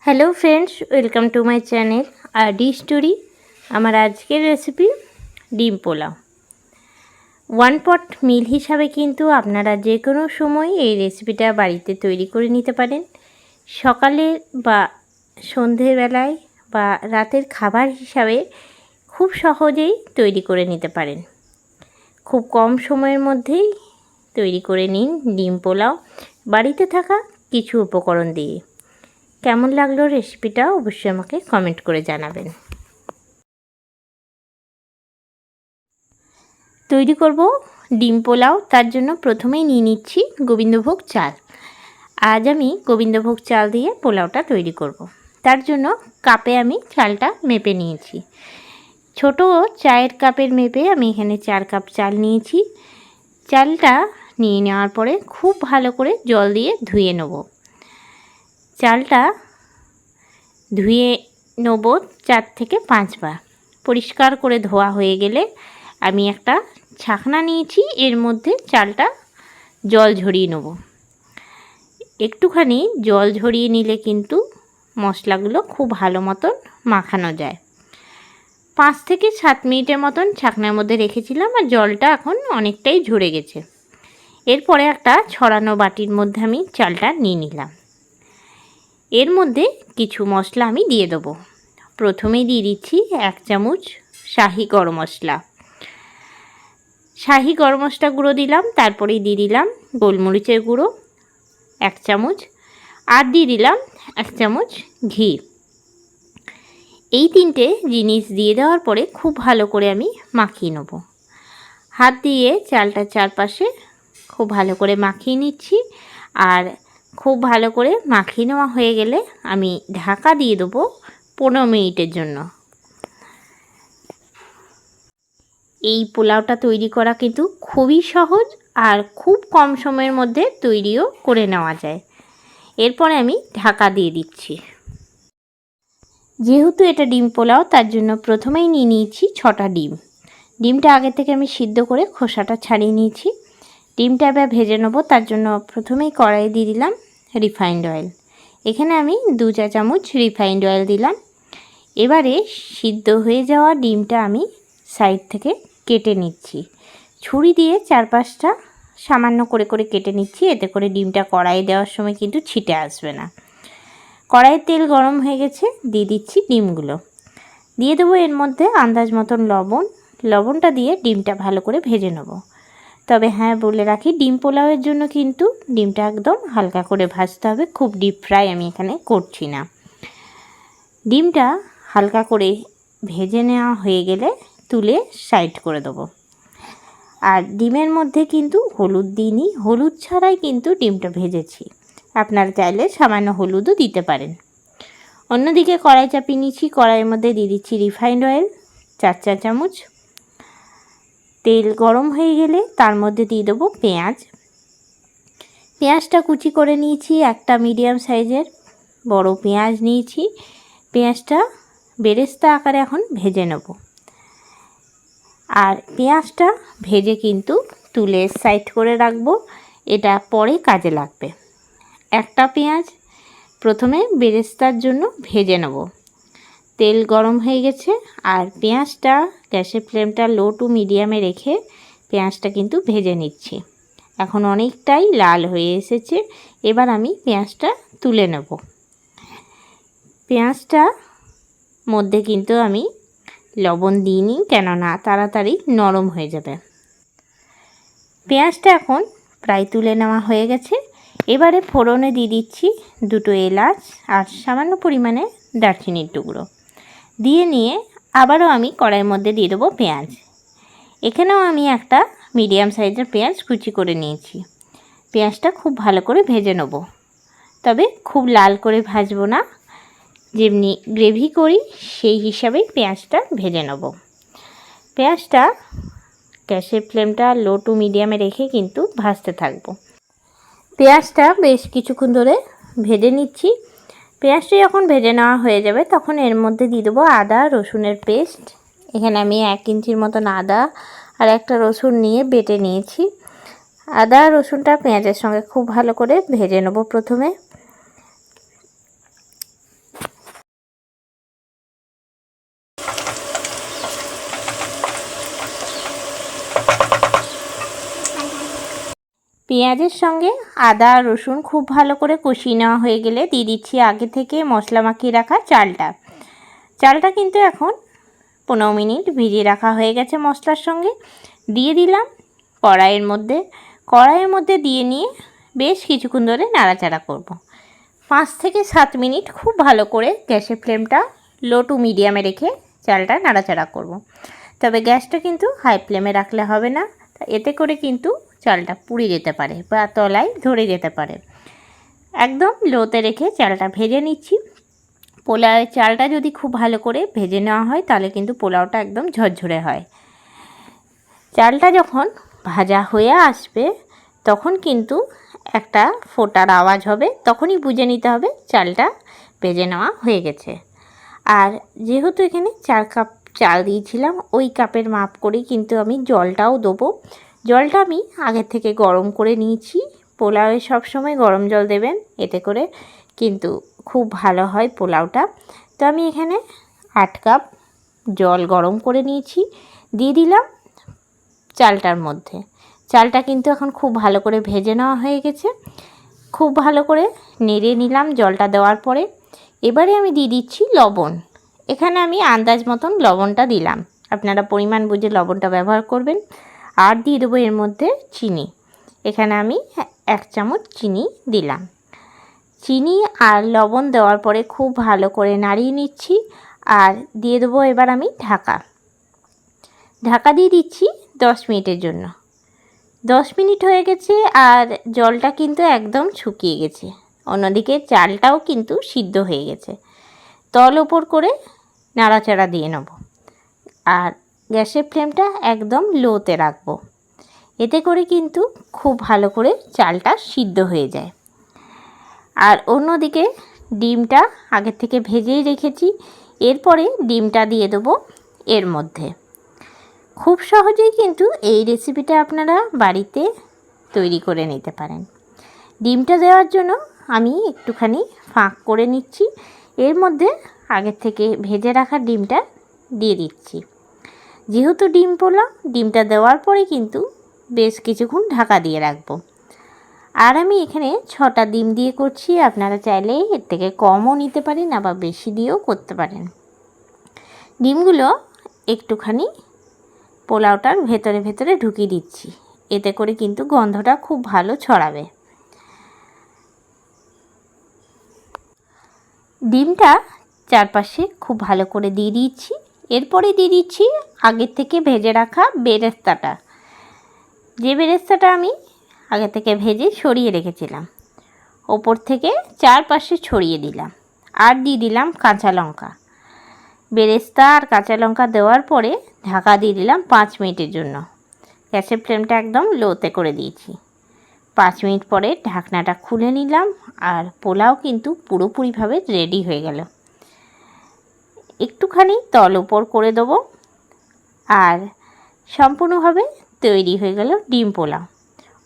Hello friends, welcome to my channel RD story. আমার আজকের recipe ডিম পোলাও। ওয়ান পট মিল হিসাবে কিন্তু আপনারা যে কোনো সময় এই রেসিপিটা বাড়িতে তৈরি করে নিতে পারেন। সকালে বা সন্ধেবেলায় বা রাতের খাবার হিসাবে খুব সহজেই তৈরি করে নিতে পারেন। খুব কম সময়ের মধ্যেই তৈরি করে নিন ডিম পোলাও বাড়িতে থাকা কিছু উপকরণ দিয়ে। কেমন লাগলো রেসিপিটা অবশ্যই আমাকে কমেন্ট করে জানাবেন। তৈরি করব ডিম পোলাও, তার জন্য প্রথমেই নিয়ে নিচ্ছি গোবিন্দভোগ চাল। আজ আমি গোবিন্দভোগ চাল দিয়ে পোলাওটা তৈরি করব। তার জন্য কাপে আমি চালটা মেপে নিয়েছি। ছোট চায়ের কাপের মেপে আমি এখানে 4 কাপ চাল নিয়েছি। চালটা নিয়ে নেওয়ার পরে খুব ভালো করে জল দিয়ে ধুয়ে নেব। চালটা ধুয়ে নেব 4 থেকে 5 বার। পরিষ্কার করে ধোয়া হয়ে গেলে আমি একটা ছাকনা নিয়েছি, এর মধ্যে চালটা জল ঝরিয়ে নেব। একটুখানি জল ঝরিয়ে নিলে কিন্তু মশলাগুলো খুব ভালো মতন মাখানো যায়। 5 থেকে 7 মিনিটের মতন ছাকনার মধ্যে রেখেছিলাম, আর জলটা এখন অনেকটাই ঝরে গেছে। এরপরে একটা ছড়ানো বাটির মধ্যে আমি চালটা নিয়ে নিলাম। এর মধ্যে কিছু মশলা আমি দিয়ে দেবো। প্রথমেই দিয়ে দিচ্ছি 1 চামচ শাহি গরম মশলা। শাহি গরম মশলা গুঁড়ো দিলাম, তারপরেই দিয়ে দিলাম গোলমরিচের গুঁড়ো 1 চামচ, আর দিয়ে দিলাম 1 চামচ ঘি। এই 3টে জিনিস দিয়ে দেওয়ার পরে খুব ভালো করে আমি মাখিয়ে নেব। হাত দিয়ে চালটার চারপাশে খুব ভালো করে মাখিয়ে নিচ্ছি। আর খুব ভালো করে মাখিয়ে নেওয়া হয়ে গেলে আমি ঢাকা দিয়ে দেবো 15 মিনিটের জন্য। এই পোলাওটা তৈরি করা কিন্তু খুবই সহজ আর খুব কম সময়ের মধ্যে তৈরিও করে নেওয়া যায়। এরপরে আমি ঢাকা দিয়ে দিচ্ছি। যেহেতু এটা ডিম পোলাও, তার জন্য প্রথমেই নিয়ে নিয়েছি 6টা ডিম। ডিমটা আগে থেকে আমি সিদ্ধ করে খোসাটা ছাড়িয়ে নিয়েছি। ডিমটা এবার ভেজে নেবো। তার জন্য প্রথমেই কড়াই দিয়ে দিলাম রিফাইন্ড অয়েল। এখানে আমি 2 চা চামচ রিফাইন্ড অয়েল দিলাম। এবারে সিদ্ধ হয়ে যাওয়া ডিমটা আমি সাইড থেকে কেটে নিচ্ছি। ছুরি দিয়ে 4-5টা সামান্য করে করে কেটে নিচ্ছি, এতে করে ডিমটা কড়াইয়ে দেওয়ার সময় কিন্তু ছিটে আসবে না। কড়াইয়ের তেল গরম হয়ে গেছে, দিয়ে দিচ্ছি ডিমগুলো। দিয়ে দেবো এর মধ্যে আন্দাজ মতন লবণ। লবণটা দিয়ে ডিমটা ভালো করে ভেজে নেব। তবে হ্যাঁ, বলে রাখি, ডিম পোলাওয়ের জন্য কিন্তু ডিমটা একদম হালকা করে ভাজতে হবে, খুব ডিপ ফ্রাই আমি এখানে করছি না। ডিমটা হালকা করে ভেজে নেওয়া হয়ে গেলে তুলে সাইড করে দেবো। আর ডিমের মধ্যে কিন্তু হলুদ দিইনি, হলুদ ছাড়াই কিন্তু ডিমটা ভেজেছি। আপনারা চাইলে সামান্য হলুদও দিতে পারেন। অন্যদিকে কড়াই চাপিয়ে নিচ্ছি। কড়াইয়ের মধ্যে দিয়ে দিচ্ছি রিফাইন্ড অয়েল 4 চা চামচ। তেল গরম হয়ে গেলে তার মধ্যে দিয়ে দেবো পেঁয়াজ। পেঁয়াজটা কুচি করে নিয়েছি। একটা মিডিয়াম সাইজের বড় পেঁয়াজ নিয়েছি। পেঁয়াজটা বেরেস্তা আকারে এখন ভেজে নেব। আর পেঁয়াজটা ভেজে কিন্তু তুলে সাইড করে রাখবো, এটা পরে কাজে লাগবে। একটা পেঁয়াজ প্রথমে বেরেস্তার জন্য ভেজে নেব। তেল গরম হয়ে গেছে, আর পেঁয়াজটা গ্যাসের ফ্লেমটা লো টু মিডিয়ামে রেখে পেঁয়াজটা কিন্তু ভেজে নিচ্ছি। এখন অনেকটাই লাল হয়ে এসেছে। এবার আমি পেঁয়াজটা তুলে নেব। পেঁয়াজটা মধ্যে কিন্তু আমি লবণ দিইনি, কেননা তাড়াতাড়ি নরম হয়ে যাবে। পেঁয়াজটা এখন প্রায় তুলে নেওয়া হয়ে গেছে। এবারে ফোড়নে দিয়ে দিচ্ছি 2টো এলাচ আর সামান্য পরিমাণে দারচিনির টুকরো। দিয়ে নিয়ে আবারও আমি কড়াইয়ের মধ্যে দিয়ে দেবো পেঁয়াজ। এখানেও আমি একটা মিডিয়াম সাইজের পেঁয়াজ কুচি করে নিয়েছি। পেঁয়াজটা খুব ভালো করে ভেজে নেব, তবে খুব লাল করে ভাজবো না, যেমনি গ্রেভি করি সেই হিসাবেই পেঁয়াজটা ভেজে নেব। পেঁয়াজটা গ্যাসের ফ্লেমটা লো টু মিডিয়ামে রেখে কিন্তু ভাজতে থাকবো। পেঁয়াজটা বেশ কিছুক্ষণ ধরে ভেজে নিচ্ছি। পেঁয়াজটা যখন ভেজে নেওয়া হয়ে যাবে তখন এর মধ্যে দিয়ে দেবো আদা রসুনের পেস্ট। এখানে আমি 1 ইঞ্চির মতন আদা আর একটা রসুন নিয়ে বেটে নিয়েছি। আদা রসুনটা পেঁয়াজের সঙ্গে খুব ভালো করে ভেজে নেব। প্রথমে পেঁয়াজের সঙ্গে আদা রসুন খুব ভালো করে কষিয়ে নেওয়া হয়ে গেলে দিয়ে দিচ্ছি আগে থেকে মশলা মাখিয়ে রাখা চালটা। চালটা কিন্তু এখন 15 মিনিট ভিজিয়ে রাখা হয়ে গেছে মশলার সঙ্গে। দিয়ে দিলাম কড়াইয়ের মধ্যে দিয়ে নিয়ে বেশ কিছুক্ষণ ধরে নাড়াচাড়া করব। 5 থেকে 7 মিনিট খুব ভালো করে গ্যাসের ফ্লেমটা লো টু মিডিয়ামে রেখে চালটা নাড়াচাড়া করব। তবে গ্যাসটা কিন্তু হাই ফ্লেমে রাখলে হবে না, এতে করে কিন্তু চালটা পুড়ে যেতে পারে বা তলায় ধরে যেতে পারে। একদম লোতে রেখে চালটা ভেজে নিচ্ছি। পোলাওয়ের চালটা যদি খুব ভালো করে ভেজে নেওয়া হয় তাহলে কিন্তু পোলাওটা একদম ঝরঝরে হয়। চালটা যখন ভাজা হয়ে আসবে তখন কিন্তু একটা ফোটার আওয়াজ হবে, তখনই বুঝে নিতে হবে চালটা ভেজে নেওয়া হয়ে গেছে। আর যেহেতু এখানে 4 কাপ চাল দিয়েছিলাম, ওই কাপের মাপ করেই কিন্তু আমি জলটাও দেবো। জলটা আমি আগের থেকে গরম করে নিয়েছি। পোলাওয়ে সবসময় গরম জল দেবেন, এতে করে কিন্তু খুব ভালো হয় পোলাওটা। তো আমি এখানে 8 কাপ জল গরম করে নিয়েছি, দিয়ে দিলাম চালটার মধ্যে। চালটা কিন্তু এখন খুব ভালো করে ভেজে নেওয়া হয়ে গেছে। খুব ভালো করে নেড়ে নিলাম জলটা দেওয়ার পরে। এবারে আমি দিয়ে দিচ্ছি লবণ। এখানে আমি আন্দাজ মতন লবণটা দিলাম, আপনারা পরিমাণ বুঝে লবণটা ব্যবহার করবেন। আর দিয়ে দেবো এর মধ্যে চিনি। এখানে আমি 1 চামচ চিনি দিলাম। চিনি আর লবণ দেওয়ার পরে খুব ভালো করে নাড়িয়ে নিচ্ছি। আর দিয়ে দেবো এবার আমি ঢাকা দিয়ে দিচ্ছি 10 মিনিটের জন্য। 10 মিনিট হয়ে গেছে আর জলটা কিন্তু একদম শুকিয়ে গেছে। অন্যদিকে চালটাও কিন্তু সিদ্ধ হয়ে গেছে। তল ওপর করে নাড়াচাড়া দিয়ে নেব আর গ্যাসের ফ্লেমটা একদম লোতে রাখবো। এতে করে কিন্তু খুব ভালো করে চালটা সিদ্ধ হয়ে যায়। আর অন্যদিকে ডিমটা আগের থেকে ভেজেই রেখেছি। এরপরে ডিমটা দিয়ে দেবো এর মধ্যে। খুব সহজেই কিন্তু এই রেসিপিটা আপনারা বাড়িতে তৈরি করে নিতে পারেন। ডিমটা দেওয়ার জন্য আমি একটুখানি ফাঁক করে নিচ্ছি। এর মধ্যে আগের থেকে ভেজে রাখা ডিমটা দিয়ে দিচ্ছি। যেহেতু ডিম পোলাও, ডিমটা দেওয়ার পরে কিন্তু বেশ কিছুক্ষণ ঢাকা দিয়ে রাখবো। আর আমি এখানে 6টা ডিম দিয়ে করছি, আপনারা চাইলে এর থেকে কমও নিতে পারেন আবার বেশি দিয়েও করতে পারেন। ডিমগুলো একটুখানি পোলাওটার ভেতরে ঢুকিয়ে দিচ্ছি, এতে করে কিন্তু গন্ধটা খুব ভালো ছড়াবে। ডিমটা চারপাশে খুব ভালো করে দিয়ে দিচ্ছি। এরপরে দিয়ে দিচ্ছি আগের থেকে ভেজে রাখা বেরেস্তাটা। যে বেরেস্তাটা আমি আগে থেকে ভেজে সরিয়ে রেখেছিলাম, ওপর থেকে চারপাশে ছড়িয়ে দিলাম। আর দিয়ে দিলাম কাঁচা লঙ্কা। বেরেস্তা আর কাঁচা লঙ্কা দেওয়ার পরে ঢাকা দিয়ে দিলাম 5 মিনিটের জন্য। গ্যাসের ফ্লেমটা একদম লোতে করে দিয়েছি। 5 মিনিট পরে ঢাকনাটা খুলে নিলাম আর পোলাও কিন্তু পুরোপুরিভাবে রেডি হয়ে গেল। একটুখানি তল উপর করে দেবো আর সম্পূর্ণভাবে তৈরি হয়ে গেল ডিম পোলাও।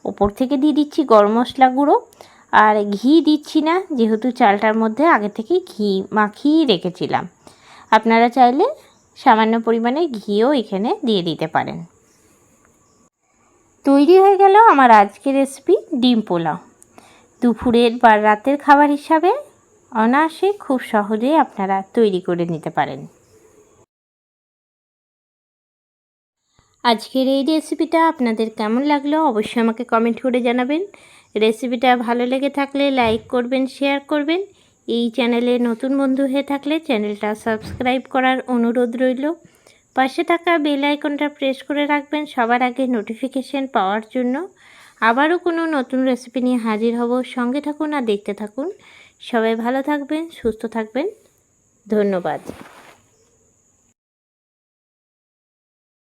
ওপর থেকে দিয়ে দিচ্ছি গরম মশলা গুঁড়ো। আর ঘি দিচ্ছি না, যেহেতু চালটার মধ্যে আগে থেকে ঘি মাখিয়ে রেখেছিলাম। আপনারা চাইলে সামান্য পরিমাণে ঘিও এখানে দিয়ে দিতে পারেন। তৈরি হয়ে গেল আমার আজকের রেসিপি ডিম পোলাও। দুপুরের বা রাতের খাবার হিসাবে অনায়াসে খুব সহজেই আপনারা তৈরি করে নিতে পারেন। আজকের এই রেসিপিটা আপনাদের কেমন লাগলো অবশ্যই আমাকে কমেন্ট করে জানাবেন। রেসিপিটা ভালো লেগে থাকলে লাইক করবেন, শেয়ার করবেন। এই চ্যানেলে নতুন বন্ধু হয়ে থাকলে চ্যানেলটা সাবস্ক্রাইব করার অনুরোধ রইল। পাশে থাকা বেল আইকনটা প্রেস করে রাখবেন সবার আগে নোটিফিকেশন পাওয়ার জন্য। আবারও কোনো নতুন রেসিপি নিয়ে হাজির হব। সঙ্গে থাকুন আর দেখতে থাকুন। সবাই ভালো থাকবেন, সুস্থ থাকবেন। ধন্যবাদ।